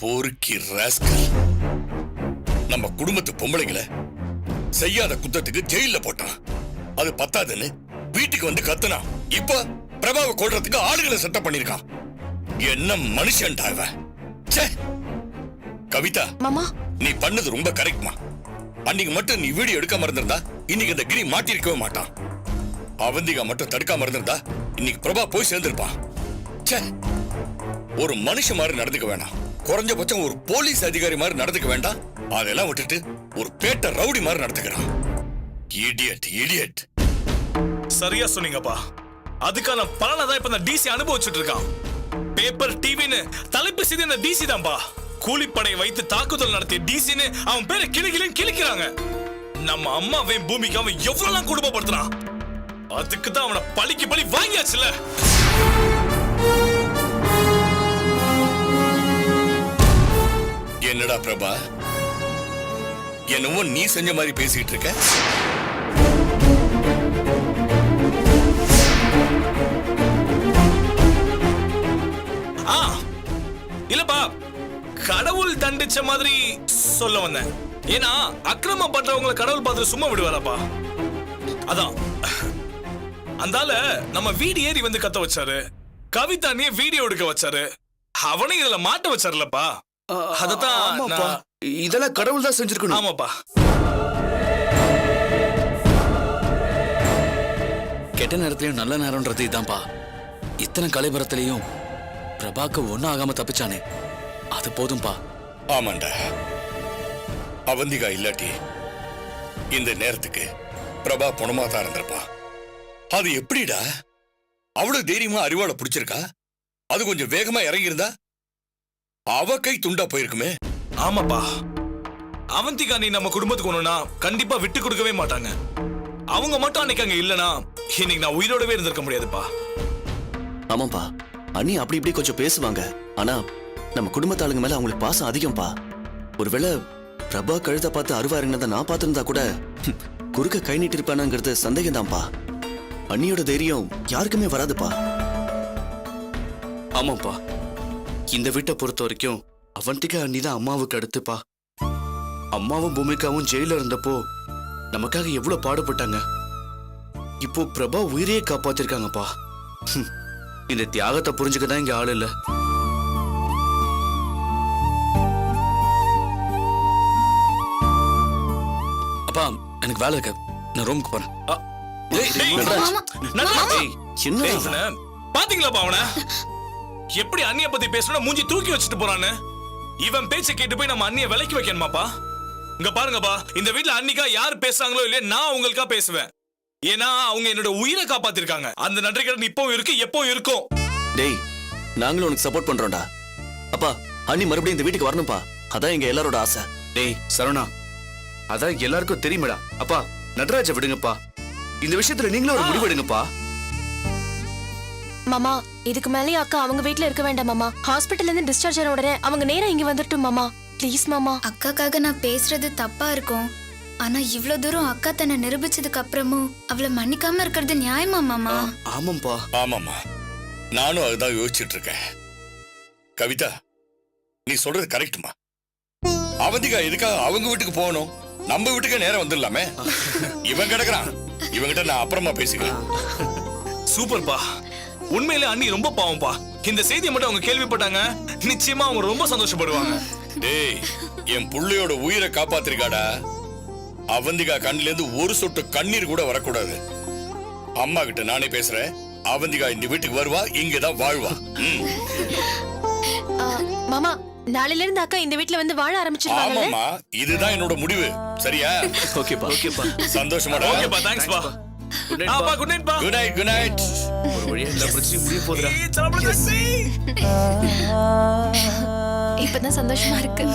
போர்க்கி rascal. நம்ம குடும்பத்து பொம்பளைங்களை செய்யாத குத்தத்துக்கு ஜெயில போட்டான். அது பத்தாதுன்னு வீட்டுக்கு வந்து கத்துனான். இப்ப பிரபாவை கொல்றதுக்கு ஆளுகளை செட்டப் பண்ணிருக்கான். என்ன மனுஷன்டா இவன். கவிதா மாமா, நீ பண்ணது ரொம்ப கரெக்ட்மா. அன்னைக்கு மட்டும் நீ வீடியோ எடுக்காம இருந்திருந்தா இன்னைக்கு இந்த கிரி மாட்டிருக்கவே மாட்டான். அவந்திகா மட்டும் தடுக்காம இருந்திருந்தா இன்னைக்கு பிரபா போய் சேர்ந்திருப்பான். ஒரு மனுஷன் மாதிரி நடந்துக்க வேண்டாம். குறைஞ்சபட்சம் ஒரு போலீஸ் அதிகாரி மாதிரி நடந்துக்க வேண்டாம். அதெல்லாம் விட்டுட்டு ஒரு பேட்ட ரவுடி மாதிரி நடந்துக்கிறான். Idiot idiot. சரியா சொன்னீங்கப்பா. அதுக்கான பலனை தான் இப்ப இந்த டிசி அனுபவிச்சுட்டு இருக்கான். பேப்பர் டிவின்னு தலைப்பு செய்து இந்த டிசி தான்பா. கூலிப்படை வைத்து தாக்குதல் நடத்திய டிசின்னு அவன் பேரை கிளிகிளின்னு கிழிக்கிறாங்க. நம்ம அம்மாவையும் பூமிக்காவும் எவ்வளவு குடும்பப்படுத்துறான். அதுக்கு தான் அவனை பழிக்கு பழி வாங்கியாச்சுல. என்னடா பிரபா, என்னவோ நீ செஞ்ச மாதிரி பேசிட்டு இருக்க. இல்லப்பா, கடவுள் தண்டிச்ச மாதிரி சொல்ல வந்தேன். ஏன்னா அக்கிரமம் பண்றவங்களை கடவுள் பார்த்து சும்மா விடுவாரப்பா. அதான் அந்தால நம்ம வீடு ஏறி வந்து கத்த வச்சாரு. கவிதானிய வீடியோ எடுக்க வச்சாரு. அவனையும் இதுல மாட்ட வச்சாருலப்பா. அதத்தான் இதெல்லாம் கடவுள் தான் செஞ்சிருக்கணும். ஆமாப்பா. கெட்ட நேரத்திலயும் நல்ல நேரம்ன்றது இதான்ப்பா. இத்தனை கலைபுரத்திலையும் பிரபாக்கு ஒன்னும் ஆகாம தப்பிச்சானே, அது போதும்பா. ஆமாண்டா, அவந்திகா இல்லாட்டி இந்த நேரத்துக்கு பிரபா பொணமா தான் இருந்திருப்பா. அது எப்படிடா அவ்வளவு தைரியமா அறிவாளை பிடிச்சிருக்கா? அது கொஞ்சம் வேகமா இறங்கி இருந்தா அவ கை துண்டா போயிருக்குமே. ஆமாப்பா, அவந்திகா நீ நம்ம குடும்பத்துக்கு ஒண்ணுனா கண்டிப்பா விட்டு கொடுக்கவே மாட்டாங்க. அவங்க மட்டும் அன்னைக்கு அங்க இல்லனா இன்னைக்கு நான் உயிரோடவே இருந்திருக்க முடியாதுப்பா. ஆமாப்பா, அண்ணி அப்படி இப்படி கொஞ்சம் பேசுவாங்க. ஆனா நம்ம குடும்பத்தாளுங்க மேல அவங்களுக்கு பாசம் அதிகம்பா. ஒருவேளை பிரபா கழுத பார்த்து அருவா இறங்கினதை நான் பார்த்திருந்தா கூட குறுக்க கை நீட்டி இருப்பானாங்கிறது சந்தேகம் தான்ப்பா. அண்ணியோட தைரியம் யாருக்குமே வராதுப்பா. ஆமாப்பா, இந்த வீட்டை பொறுத்த வரைக்கும் அவந்திகா அண்ணி தான் அம்மாவுக்கு அடுத்துப்பா. அம்மாவும் பூமிகாவும் ஜெயில இருந்தப்போ நமக்காக எவ்வளவு பாடுபட்டாங்க. இப்போ பிரபா உயிரையே காப்பாத்திருக்காங்கப்பா. இந்த தியாகத்தை புரிஞ்சுக்கதான் இங்க ஆள் இல்ல. அப்பா, எனக்கு வேலை இருக்கு, நான் ரூமுக்கு போறேன். பாத்தீங்களாப்பா அவன எப்படி அண்ணிய பத்தி பேசணும் மூஞ்சி தூக்கி வச்சுட்டு போறான்னு. இவன் பேச்சை கேட்டு போய் நம்ம அண்ணிய விலைக்கு வைக்கணுமாப்பா? இங்க பாருங்கப்பா, இந்த வீட்டுல அன்னிக்கா யார் பேசுறாங்களோ இல்லையா நான் உங்களுக்கா பேசுவேன். ஏன்னா அவங்க என்னோட உயிரை காப்பாத்திருக்காங்க. அந்த நன்றி கடன் இப்பவும் இருக்கு, எப்பவும் இருக்கும். டேய், நாங்களும் உனக்கு சப்போர்ட் பண்றோம்டா. அப்பா, அண்ணி மறுபடியும் இந்த வீட்டுக்கு வரணும்பா. அதான் எங்க எல்லாரோட ஆசை. டேய் சரவணா, அதான் எல்லாருக்கும் தெரியுமேடா. அப்பா, நடராஜ விடுங்கப்பா. இந்த விஷயத்துல நீங்களும் ஒரு முடிவு எடுங்கப்பா. மாமா, இதுக்கு மேலே அக்கா அவங்க வீட்ல இருக்க வேண்டாம் மாமா. ஹாஸ்பிட்டல்ல இருந்து டிஸ்சார்ஜ் ஆன உடனே அவங்க நேரா இங்க வந்துட்டோம் மாமா. ப்ளீஸ் மாமா. அக்காக்காக நான் பேசுறது தப்பா இருக்கும். ஆனா இவ்ளோ தூரம் அக்கா தன்னை நிரூபிச்சதுக்கு அப்புறமும் அவளை மன்னிக்காம இருக்கிறது நியாயமா மாமா? ஆமாம்பா. ஆமாமா, நானும் அதுதான் யோசிச்சுட்டு இருக்கேன். கவிதா, நீ சொல்றது கரெக்ட்மா. அவந்திகா எதுக்காக அவங்க வீட்டுக்கு போகணும்? நம்ம வீட்டுக்கு நேரம் வந்துடலாமே. இவன் கிடக்குறான், இவங்கிட்ட நான் அப்புறமா பேசிக்கிறேன். சூப்பர்ப்பா, உண்மையிலே அண்ணி ரொம்ப பாவம்பா. இந்த செய்தியை மட்டும் அவங்க கேள்விப்பட்டாங்க, நிச்சயமா அவங்க ரொம்ப சந்தோஷப்படுவாங்க. டேய், என் புள்ளையோட உயிரை காப்பாத்திருக்காடா. அவந்திகா கண்ணுல இருந்து ஒரு சொட்டு கண்ணீர் கூட வரக்கூடாது. அம்மா கிட்ட நானே பேசுறேன். அவந்திகா இந்த வீட்டுக்கு வருவா, இங்கதான் வாழ்வா. மாமா, நாளையில இருந்து அக்கா இந்த வீட்ல வந்து வாழ ஆரம்பிச்சிருவாங்க. ஆமாமா, இதுதான் என்னோட முடிவு. சரியா? ஓகேப்பா. ஓகேப்பா. சந்தோஷமாடா? ஓகேப்பா, தேங்க்ஸ் பா. ஆப்பா, குட் நைட் பா. Good night, good night. ஒரு வழியா எல்லா பிரச்சனையும் முடிய போகுதுடா. இப்பதான் சந்தோஷமா இருக்கு.